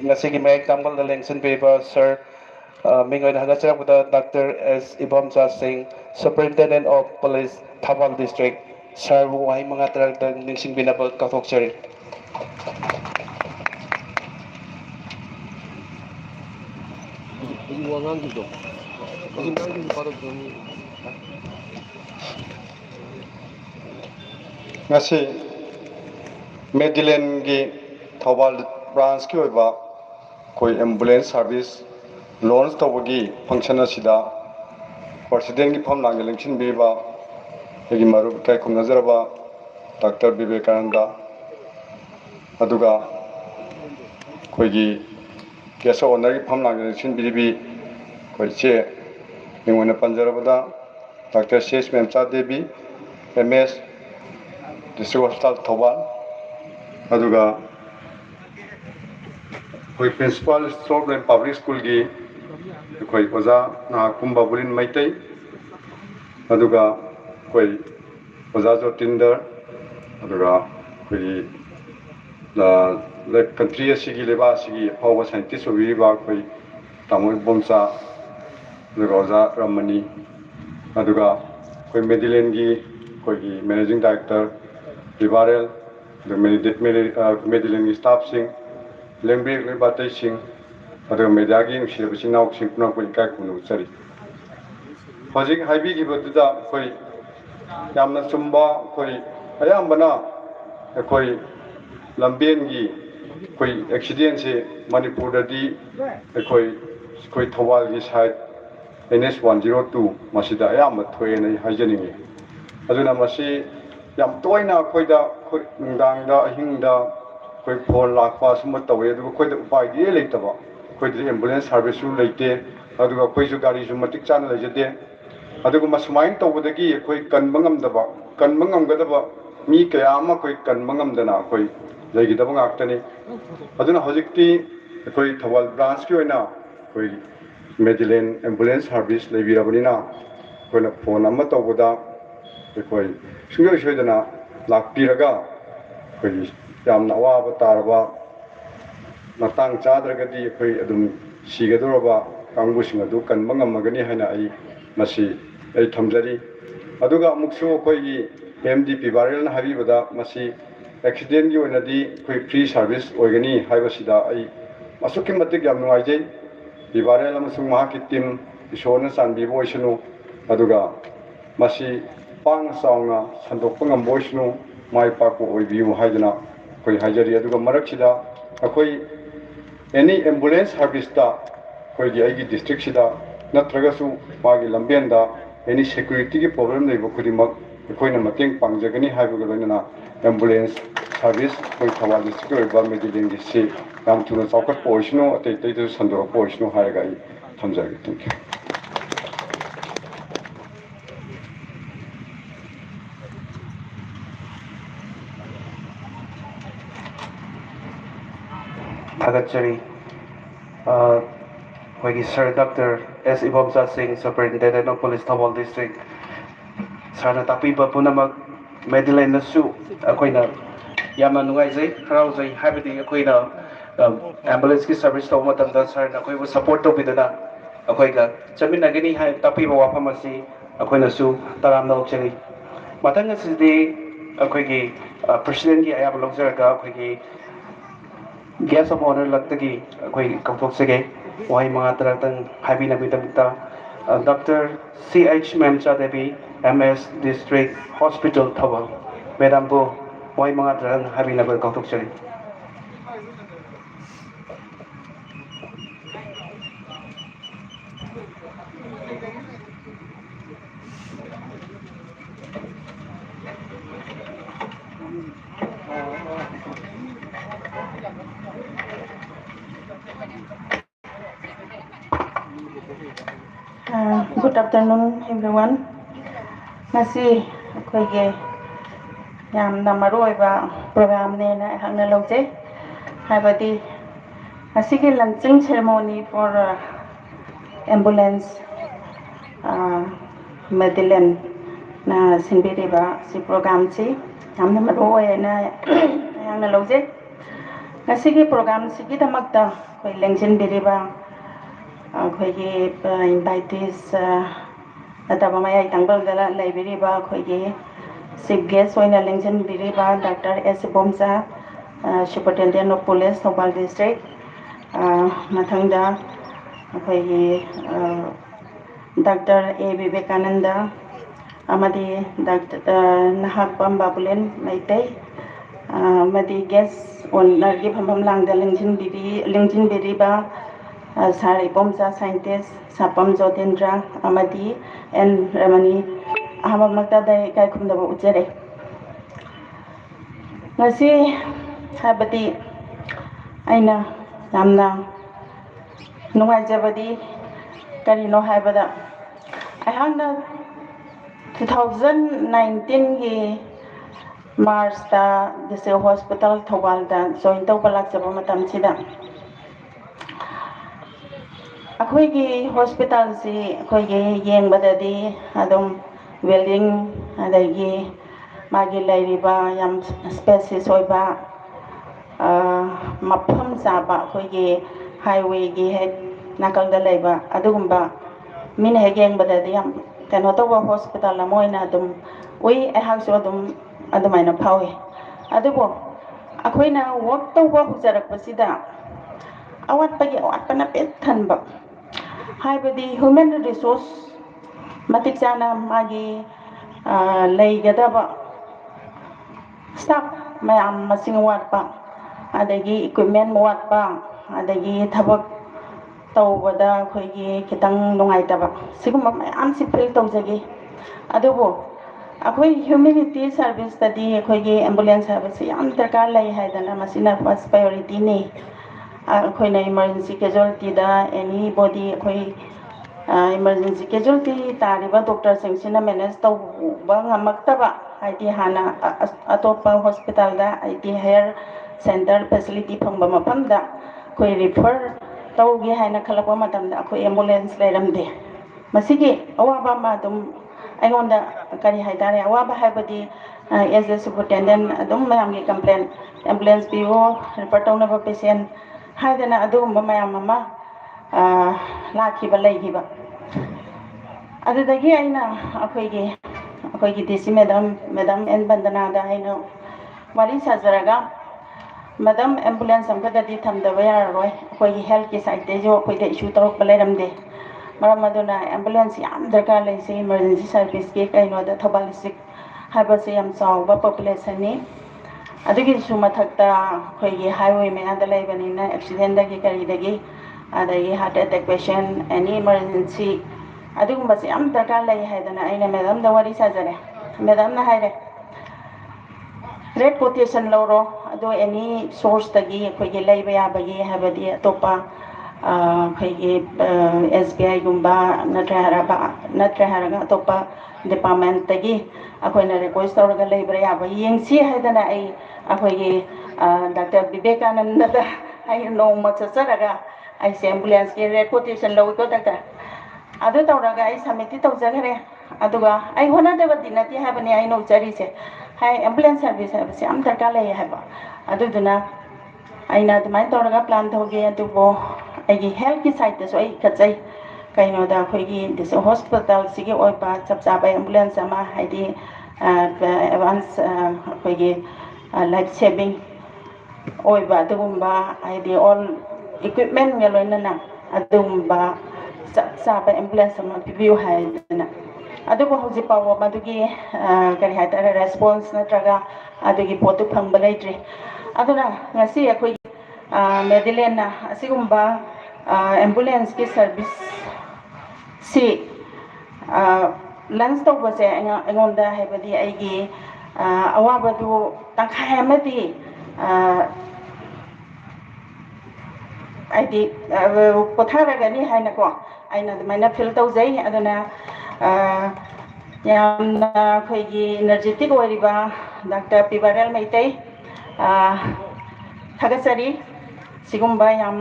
ꯉꯁꯤꯒꯤ ꯃꯌꯦꯛ ꯇꯥꯡꯕꯜꯗ ꯂꯦꯡꯁꯤꯟꯕꯤꯔꯤꯕ ꯁꯔ ꯃꯤꯡ ꯑꯣꯏꯅ ꯍꯪꯒꯠꯆꯔꯛꯄꯗ doctor S Ibomcha Singh superintendent of police Thoubal district ꯁꯔꯕꯨ ꯋꯥꯍꯩ ꯃꯉꯥ ꯇꯔꯛꯇ ꯅꯤꯡꯁꯤꯡꯕꯤꯅꯕ ꯀꯥꯎꯊꯣꯛꯆꯔꯤ ꯍꯧꯖꯤꯛ ꯋꯥ ꯉꯥꯡꯈꯤꯕꯗꯣ ꯍꯧꯖꯤꯛ ꯉꯥꯡꯈꯤꯕ ꯅꯨꯄꯥꯗꯣ ngasi Medilane gi Thoubal branch ki oiba koi ambulance service launch tawagi function asida president gi pham lang election biba egi maru kai khum nazaraba Dr. Vivekananda aduga koi gi guest owner gi pham lang election bibi koi che ningona panjarabada Dr. Shesh Memcha Devi MS District Hospital Thoubal aduga koi principal Thoubal Public School gi koi oza na kumba bulin maitai aduga koi oza Jotinder aduga koi the country asigi leba asigi power scientist obiba koi tamoi bomsa aduga oza Ramani aduga koi Medilane gi koi gi managing director Vivarel the Medilane staff sing Lembek le batai sing aduga mediagi ngi sinau sing puna koi kai kunu chari hojik haibi gi boduda koi yamna chumba koi ayambana koi lamben gi koi accident se Manipur da di koi Thoubal gi side NS 102 masida ayamba thoyena haijaningi aduna masi yam toina khoida nungdangda ahingda koi phone lakpa summa tawe aduga khoida upai gi leitaba khoida ambulance service su leite aduga khoi su gari su matik chana lejade aduga masmain tawdagi khoi kanmangamgadaba mi kaya ama khoi kanmangamdana khoi leigidaba ngaktani aduna hojikti khoi Thoubal branch ki oina khoi Medilane ambulance service leibirabnina khoina phone amma tawda khoi sungyo soidana lakpiraga khoi yamna awaba taraba matang chadragadi khoi adum sigadoraba kangbusinga du kanmangamagani haina ai masi ai thamjari aduga amuksu khoi gi MDP Vivarel na habibada masi accident gi onadi khoi free service oigani haibasida ai masuki matik yam nuaijai Vivarel amasung mahaki team isona sanbi boisunu aduga masi pang sauna sandokpa ngamboisnu mai paku oibiu haidana khoi hajari aduga maraksida akhoi any ambulance service ta khoi gi aigi district sida natragasu magi lambenda any security ki problem leibo khudimak khoi na mateng pangjagani haibuga loinana ambulance service khoi Thoubal district oiba Medilane gi si yam thuna chaukat poisnu atei tei tu sandora poisnu haiga ai thamjage thank you Thagachari ꯑꯩꯈꯣꯏꯒꯤ sir doctor S Ibomcha Singh superintendent of police Thoubal district ꯁꯔꯅ ꯇꯥꯛꯄꯤꯕ ꯄꯨꯝꯅꯃꯛ ꯃꯦꯗꯤꯂꯦꯟꯗꯁꯨ ꯑꯩꯈꯣꯏꯅ ꯌꯥꯝꯅ ꯅꯨꯡꯉꯥꯏꯖꯩ ꯍꯔꯥꯎꯖꯩ ꯍꯥꯏꯕꯗꯤ ꯑꯩꯈꯣꯏꯅ ꯑꯦꯝꯕꯨꯂꯦꯟꯁꯀꯤ ꯁꯔꯚꯤꯁ ꯇꯧꯕ ꯃꯇꯝꯗ ꯁꯔꯅ ꯑꯩꯈꯣꯏꯕꯨ ꯁꯄꯣꯔꯠ ꯇꯧꯕꯤꯗꯨꯅ ꯑꯩꯈꯣꯏꯒ ꯆꯠꯃꯤꯟꯅꯒꯅꯤ ꯍꯥꯏꯅ ꯇꯥꯛꯄꯤꯕ ꯋꯥꯐꯝ ꯑꯁꯤ ꯑꯩꯈꯣꯏꯅꯁꯨ ꯇꯔꯥꯝꯅ ꯑꯣꯛꯆꯔꯤ ꯃꯊꯪ ꯑꯁꯤꯗꯤ ꯑꯩꯈꯣꯏꯒꯤ ꯄ꯭ꯔꯁꯤꯗꯦꯟꯒꯤ ꯑꯌꯥꯕ ꯂꯧꯖꯔꯒ ꯑꯩꯈꯣꯏꯒꯤ ꯒꯦꯁ ꯑꯣꯐ ꯑꯣꯅꯔ ꯂꯛꯇꯒꯤ ꯑꯩꯈꯣꯏ ꯀꯧꯊꯣꯛꯆꯒꯦ ꯋꯥꯍꯩ ꯃꯉꯥ ꯇꯔꯥꯇꯪ ꯍꯥꯏꯕꯤꯅꯕꯒꯤꯗꯃꯛꯇ doctor CH Memcha Devi MS District Hospital Thoubal ꯃꯦꯗꯥꯝꯕꯨ ꯋꯥꯍꯩ ꯃꯉꯥ ꯇꯔꯥꯇꯪ ꯍꯥꯏꯕꯤꯅꯕ ꯀꯧꯊꯣꯛꯆꯔꯤ Good afternoon, everyone. Ngasi akhoi yamna maruoiba program ne na hangna loje habadi ngasi launching ceremony for ambulance Medilane na sinbiriba si program si yamna maruoi na hangna loje ngasi program si kidamakta koi lengsin biriba akhoi invitees nataba mayai tangbal dala laibiriba akhoi Chief guest oina lengsin biriba Dr. S. Bomsa, Superintendent of Police, Thoubal District, Mathangda, Dr. A. Vivekananda, Amadi Dr. Nahak Babulen Maitei, Madi guest on Nargi Pam Langda lengsin biriba, Sari Bomsa scientist, Sapam Jotendra, Amadi, and Ramani. Ahmad Magdadai kai khumdaba ujare ngasi habati aina namna nungaijabadi karino haibada ahangna 2019 gi March ta District Hospital Thoubal da join tawbalak jaba matam sida akhoi gi hospital si akhoi gi yengbadadi adum building adagi magi lairiba yam spaces oiba mafam saba khoigi highway gi head nakalda laiba adugumba min hegeng badadi yam kano toba hospital la moina dum ui ehak so dum adumaina phawi adubo akhoina work toba hujarak pasida awat pagi awat pana pet thanba haibadi human resource matik chana magi leigadaba staff mayam masing watpa adagi equipment watpa adagi thabak tawbada khoigi kitang nungaitaba siguma mayam si fail tawjagi adubo akhoi humanity service tadi khoigi ambulance service yam darkar lai haidana masina first priority ne akhoina emergency casualty da anybody khoi emergency casualty tariba doctor singshina manage tawba ngamaktaba haidi hana atopa hospital da haidi hair center facility phangba mafamda koi refer tawgi haina khalakwa matamda koi ambulance lairamde masigi awaba ma dum aingonda kari haidare awaba haibadi as a superintendent adum mayamgi complaint ambulance biwo refer tawna patient haidana adum mayam mama lakhiba laigiba adudagi aina akhoi DC madam en bandana da aina wari sajaraga madam ambulance amkada di thamdaba yaroi akhoi health ki side de jo akhoi da issue torok balairamde maramaduna ambulance yam darkar laise emergency service ke kaino da Thoubal district habase yam chawba population ni adugi su mathakta akhoi highway me ada laibani na accident da ki kari dagi adagi heart attack patient any emergency adugumba se am darkar lai haidana aina madam da wari sajare madam na haire red quotation loro ado any source tagi khoigi laiba yabagi habadi topa khoigi SBI gumba natraharaga topa department tagi akhoina request tawraga laibra yaba yengsi haidana ai akhoigi Dr. Vivekananda da ai nongma chacharaga ai ambulance ke red quotation lowi ko doctor adu tawraga ai samiti tawjagare aduga ai hona deba dinati habani ai no chari se hai ambulance service habse am darkar lai haba aduduna aina dumai tawraga plan thoge adubo ai health ki side so ai kachai kaino da khoigi this hospital sigi oiba chapcha bai ambulance ama haidi advance khoigi life saving oiba adugumba haidi all equipment ngeloina adugumba Saba ambulance sama view haidana adugo hoji pawo madugi kari haidara response natraga adugi potu phangba laitri aduna ngasi akhoi Medilane na asigumba ambulance ki service si lunch to base angonda haibadi aigi awabadu tangkhai amadi aidi potharagani haina ko ꯑꯩꯅ ꯑꯗꯨꯃꯥꯏꯅ feel ꯇꯧꯖꯩ ꯑꯗꯨꯅ ꯌꯥꯝꯅ ꯑꯩꯈꯣꯏꯒꯤ energetic ꯑꯣꯏꯔꯤꯕ doctor ꯄꯤꯕꯥꯔꯦꯜ Meitei ꯊꯥꯒꯠꯆꯔꯤ सिगुम्बा याम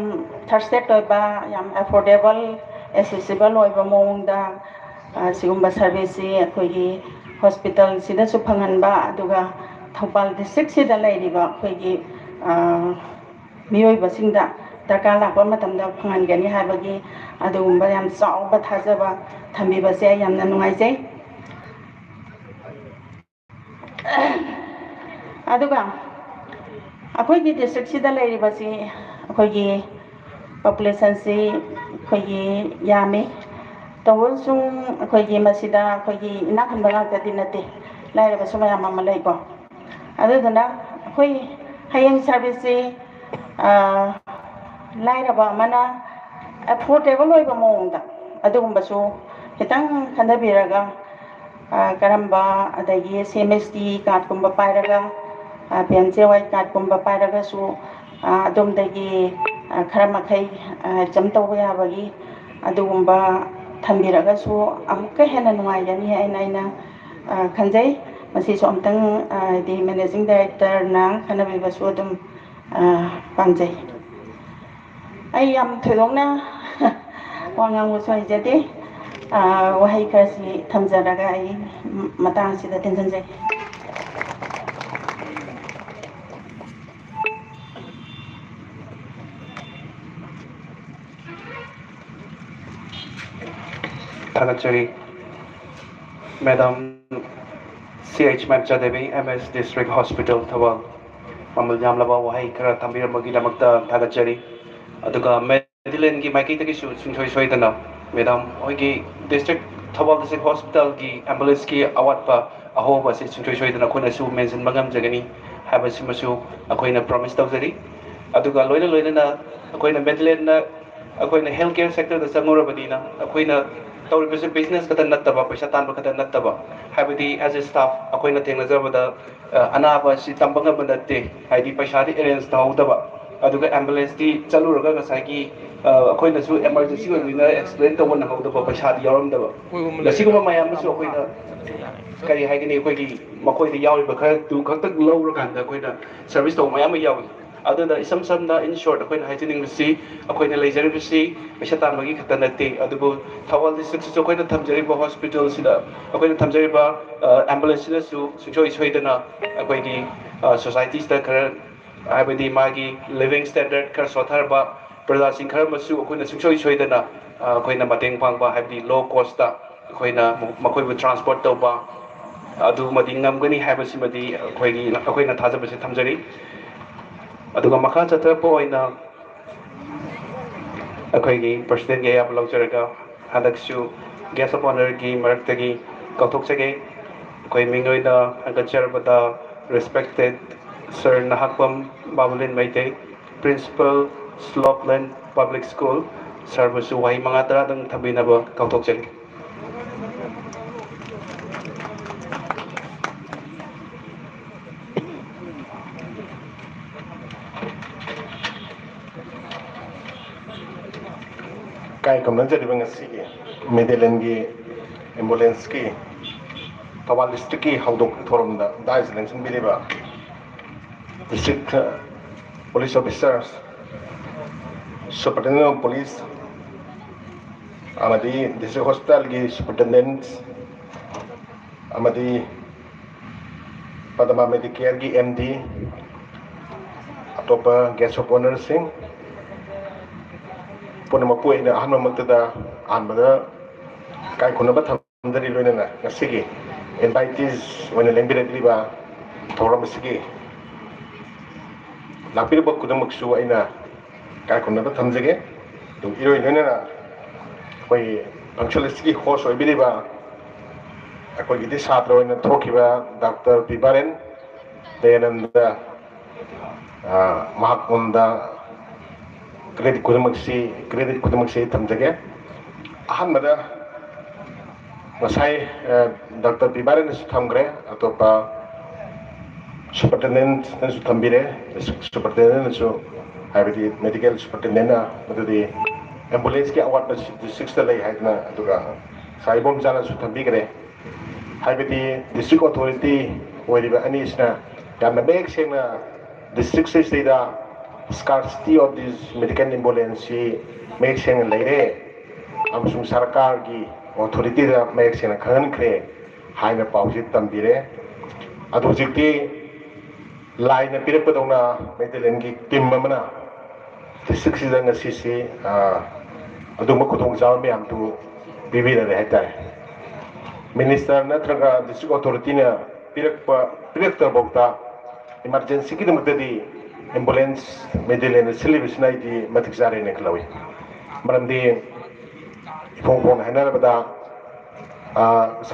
thirsted ओइबा याम affordable accessible ओइबा मौंगदा सिगुम्बा service सि अखोइगी hospital सिदसु फंगनबा अदुगा Thoubal district सिदा लैरिबा अखोइगी मियोइबा सिंगदा दरकार लापा मतमदा फंगनगनी हाबगी अदुगुम्बा याम चाउबा थाजबा थंबिबासे यामना नुंगाइजै अदुगा अखोइगी डिस्ट्रिक्ट सिदा लैरिबासी अखोइगी पॉपुलेशन से अखोइगी यामे तवलसुं अखोइगी मसिदा अखोइगी इनाखन बगातदि नते लाइरबसु मयाम अमा लैको अदुदना अखोइ हयेंग सर्विस से लाइरबा अमना एफोर्डेबल ओइबा मोंगदा अदुगुम्बसु खितंग खंदबिरगा करम्बा अदगी सीएमएसटी कार्ड कुम्बा पाइरगा PNJY कार्ड कुम्बा पाइरगासु अदुमदगी खरा मखै जम तौबा याबगी अदुगुम्बा थंबिरगासु अमुक्का हेन्ना नुंगाइगनी हैना खंजै मसिसु अमतंग दि मैनेजिंग डायरेक्टर ना खनबिबसु अदुम पामजै आई याम थोदोंना वांगांगुसु हैजदे वहाई खरसी थमजरगा आई मतांग सिदा तेंजनजै Thanachari, Madam CH Mamcha Devi, MS District Hospital, Thoubal. Mamal Yamlaba Wahai Kara Tambir Magidamakta Thanachari. Aduga Medilane ki Maiki Taki Sunsoi Soidana, Madam Oigi District Thoubal District Hospital ki ambulance ki awat pa aho ba si Sunsoi Soidana Kuna Su mention Magam Jagani, Habasimasu, Akoina promise Tawzari. Aduga Loina na Akoina Medilane na Akoina healthcare sector the Samura Badina, Akoina तौरीबसे business खत नत्तबा पैसा तानबा खत नत्तबा हाइबदी as A staff अखोइना थेंगनजबदा अनाबा सि तंबंगा बदते हाइदी पैसादी arrange तौदबा अदुगा ambulance दी चलुरगा गसागी अखोइनासु emergency ओइबिना explain तौबा नहौदबा पैसादी यावरमदबा गसिगुमा मयामसु अखोइना करी हाइगनी अखोइगी मखोइदा यावरिबा खर तु खक्तक लौरकांदा अखोइना सर्विस तौ मयाम यावि अदुना इसम समना इन शॉर्ट अखोइना हाइजनिंगसी अखोइना लेजरिबसी पैसा तानबगी खत नत्ते अदुबो Thoubal district su akoina thamjariba hospital sida akoina thamjariba ambulance sida su sujoi soidana akoigi societies da khara haibadi magi living standard khara sotharba praja sing khara masu akoina sujoi soidana akoina mateng pangba haibadi low cost da akoina makoibu transport tawba adu madi ngamgani haibasi madi akoina thajabase thamjari aduga makha chatrapa oina akoigi president ge yap laujaraga Hadaksu guest of honor ki Maraktagi Kautoksage Koi Mingoida Angacharabata respected Sir Nahakpam Babulin Maite Principal Slopeland Public School Sarbasu Wai Mangatara Dang Tabinaba Kautoksage Kai kamnan jadi bangasi Medilane ki ambulance ki Thoubal district ki haudok thorum da selection biliba district police officers superintendent of police amadi district hospital ki superintendent amadi Padma Medicare ki MD atopa guest of honor sing Punamapu ina ahan mamaktada anbada kai khunaba thamdari loinana ngasigi invitees wana lembiradriba thoram sigi lapirba kudamaksu aina kai khunaba thamjage tu iroi loinana koi functional sigi host oibiriba akoi gidi satra oina thokiba Dr. Pibaren Dayananda mahakunda credit kudamakse thamjage ahanbada masai Dr. Pibaren su thamgre atopa superintendent su thambire superintendent su haibidi medical superintendent na madudi ambulance की अवाट district लई हाइदना अदुगा साइबोम जाना सु थंबिगरे हाइबदी डिस्ट्रिक्ट अथॉरिटी ओइरिबा अनिसना यामना बेक सेना डिस्ट्रिक्ट सेदा scarcity of this medical ambulance सी मेक सेना लेरे अमसुम सरकार की अथॉरिटी दा मेक सेना खनख्रे हाइना पाउजी तंबिरे अदु जिकती लाइन पिरपदौना मेडिलेन की टीम मना डिस्ट्रिक्ट सिदा ngasi अदुम खुदोंग जाव मैम तू बिबिररे हाइतारे मिनिस्टर नत्रगा डिस्ट्रिक्ट अथॉरिटी ने पिरक्तर बौता इमरजेंसी की दमकददी एम्बुलेंस मेडिलेन सिलिबिस नाइदी मतिक जारे ने खलवी मरमदी फोंग फोंग हैनरबदा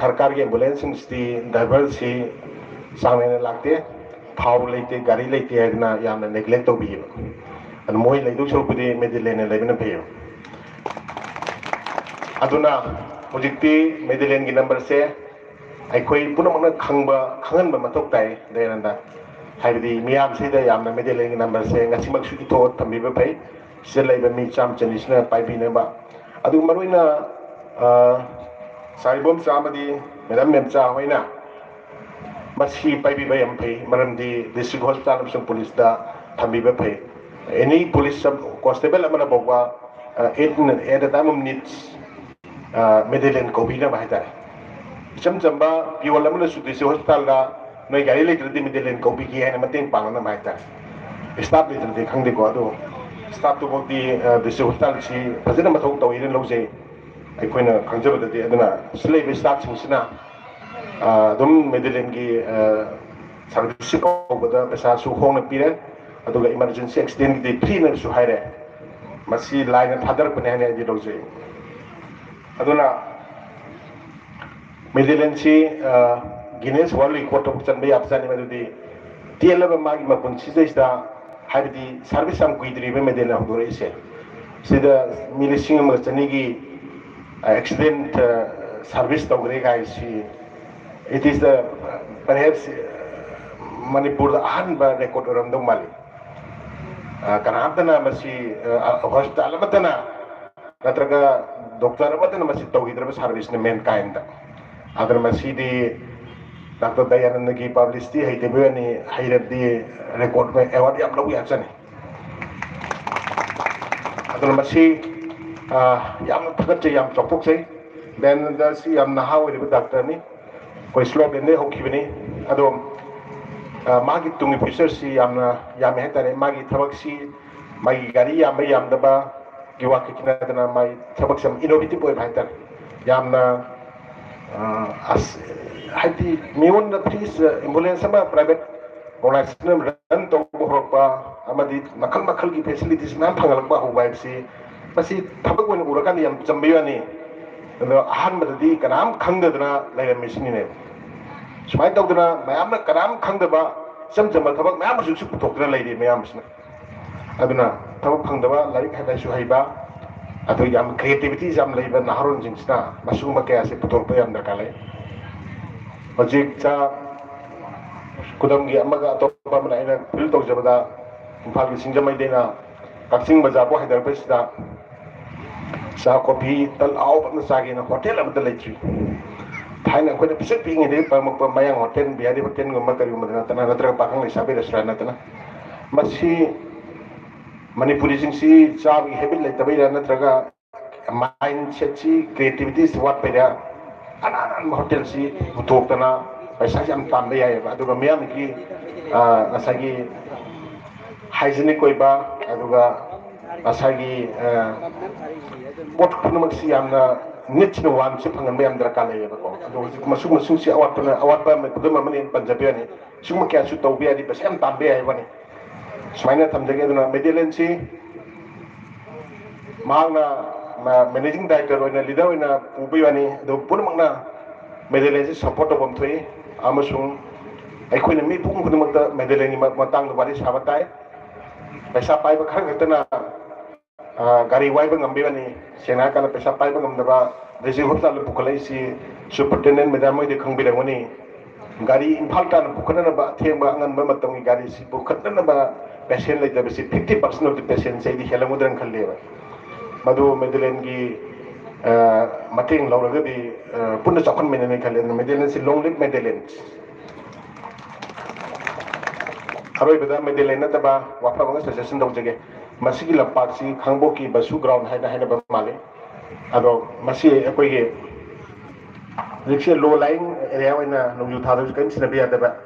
सरकार की एम्बुलेंस सिंगस्ती ड्राइवर सी सांगने लागते थाव लेते गाड़ी लेते हैना यामना नेग्लेक्ट तौबियो अन मोय लेदु छोपुदी मेडिलेन लेबन फेयो अदुना हुजिक्ति मेडिलेन की नंबर से अखोई पुनमना खंगन मथोक ताई देरंदा हाइबदी मियाम सिदा यामना मेडिलेन की नंबर से ngasimak su ito thambiba pai selaiba mi cham chanisna paibineba adu maruina saibom chamadi medam memcha hoina masi paibiba yam pai maramdi district hospital amsung police da thambiba pai any police sub constable amana bogwa at the time of needs Medilane Kobina Bahitare. Some Jamba, you will learn to this hospital, no related to Medilane Kobiki and Matin Pangana Bahitare. Start with the Kandi Godo, start to work the hospital, she President Mato in Lose, I queen a conservative the Adana, slave starts in Sina, Dum Medilane service over the Pesasu home period, Adoga emergency extend the cleaners to hire. Masi line and other Panana Dose. अदुना मेडिलेन सी Guinness world record of चंबे आपसानी मदुदी टेलब मागी मपुंसी देसदा हाइबदी service हम कुइद्रीबे मेडिलेन हदोरे से सिदा मिलिसिंग मचनी की एक्सीडेंट सर्विस तोगरे गाइसी it is the perhaps Manipur the अहनबा रिकॉर्ड रंदो माली कनाबदना मसी हॉस्पिटल मतना नत्रगा डॉक्टर अमतन मसी तौहिद्रब सर्विस ने मेन काइंड अदर मसी दी डॉक्टर दयानंद की पब्लिसिटी हैतेबेनी हैरदी रिकॉर्ड में अवार्ड याम लौ याचने अदर मसी याम थगत याम चौपक देन द सी याम नहा ओइब डॉक्टर नि कोई स्लोगन ने होखिबनी अदो मागी तुंगी फ्यूचर सी याम हेतारे मागी थबक सी मागी गाड़ी याम दबा Giwa kikina na may sabak sam innovative boy bhaitar yamna as hati miun na please ambulance sama private organization run to bohropa amadi makal ki facilities nam phangalak ba huwa si masi thabak wen urakan yam chambiyani no ahan madadi kanam khangdadna lairam misini ne sumai tawdna mayamna kanam khangdaba samjama thabak mayam su puthokdna lairi mayam sna aduna thabak phangdaba larik hadai su haiba adu yam creativity jam leiba naharon jingsna masuma kya se putorpa yam dakale hojik cha kudam gi amaga atopa mana ina fil tok jabada imphal gi singjamai dena kaksing bajar bo haidar pesda sa coffee tal au na sagi na hotel am dalai thaina ko de pisik ping ide pa mayang hotel biari hotel ngoma kari ngoma tana natra pakang le sabe restaurant na tana masi Manipuri singsi sabi habit le tabai na traga mindset si creativity si wat peda anan hotel si utok tana paisa jam tambe ya ba aduga miyam ki asagi hygienic koi ba aduga asagi pot punamak si amna nitno wan si phangan miyam dra kale ya ba ko aduga masuk si awat pa me kuduma mani panjabi ani suma kya su tawbi ani paisa jam tambe ya ba ni Semaina tamjage duna Medilane si magna managing director oina leader oina ubiyani do punmangna Medilane si support obam thui amasung aikhoina mi pung khudumata Medilane ni matang bari sabatai paisa pai ba khar gatana gari wai ba ngambani sena kana paisa pai ba ngamdaba resi hospital pukalai si superintendent madam oi de khangbirangoni gari imphal tan pukhana ba thengba angan ba matang gari si pukhana ba patient like the 50% of the patients say the helamudran khalle madu Medilane gi mateng lauragadi punna chakhanminani khale Medilane si long live Medilane haroi beda Medilane nataba wafam suggestion dawjage masigi lampak si khangboki basu ground haina ba male ado masi akoi ge rikshe low lying area oina nungju thadu kan sina biya daba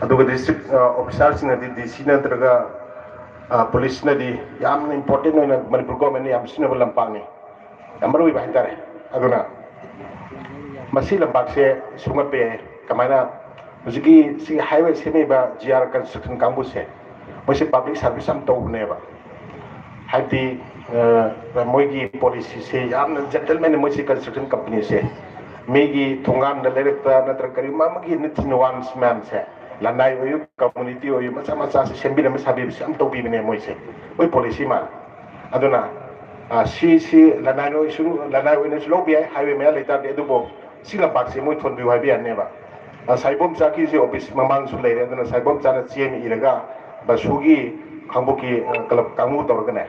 ado district officer sina di DC na traga police na di yam important oina Manipur government yam sina lampak ni amroi ba hitare aduna masi lampak se sungape kamaina Muziki si highway semi ba GR construction kamu se, mesti public service am tahu ne ba. Hati moigi polisi se, am gentleman mesti construction company se, megi thungan dalerita na terkari magi nitnuan semen se, lanai oyu community oyu macam-macam se sembi nama sabi am tahu bi ne moi se, moi polisi mal. Aduna si lanai oyu ne slow biaya highway me letar de dubo, si lampak se moi thon bi highway ne ba. Saibom Chaki si office mamang sulai dan Saibom Chana CM ilaga basugi khangboki kalap kamu torgane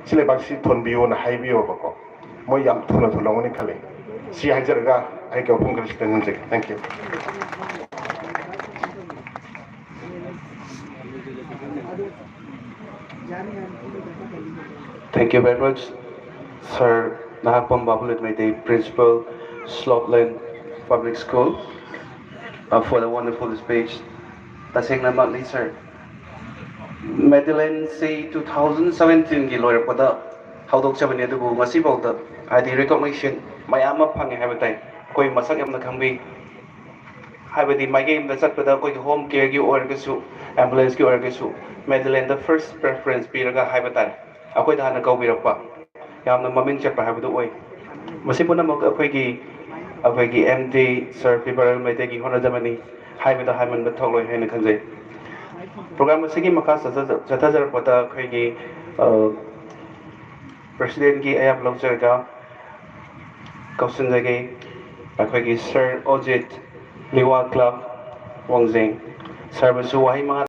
sile baksi thon bio na hai bio bako moi yam thuna thulong ni khale si hajarga ai ka phung kristan je thank you Thank you very much, Sir Nahapam Babulit Mayday, Principal, Slotland Public School, for the wonderful speech. Tasing naman ni Sir. Medilane si 2017 gi lawyer pada haudok chabani adubu ngasi bawda adi recognition mayama phangi habatai koi masak yamna khambi habadi mage imda chatpada koi home care gi orgasu ambulance gi orgasu Medilane the first preference piraga habatai akoi dana kawbirakpa yamna mamin chapa habadu oi masi puna mok akoi gi MD Sir Pibaral Maitegi honajamani haibada haiman ba thokloi haina khanjai program asigi makha jathajar pata khoi president ki ayap longserga kausunjage akhoi gi Sir Ojit Liwa Club Wongjing Sir basu wahi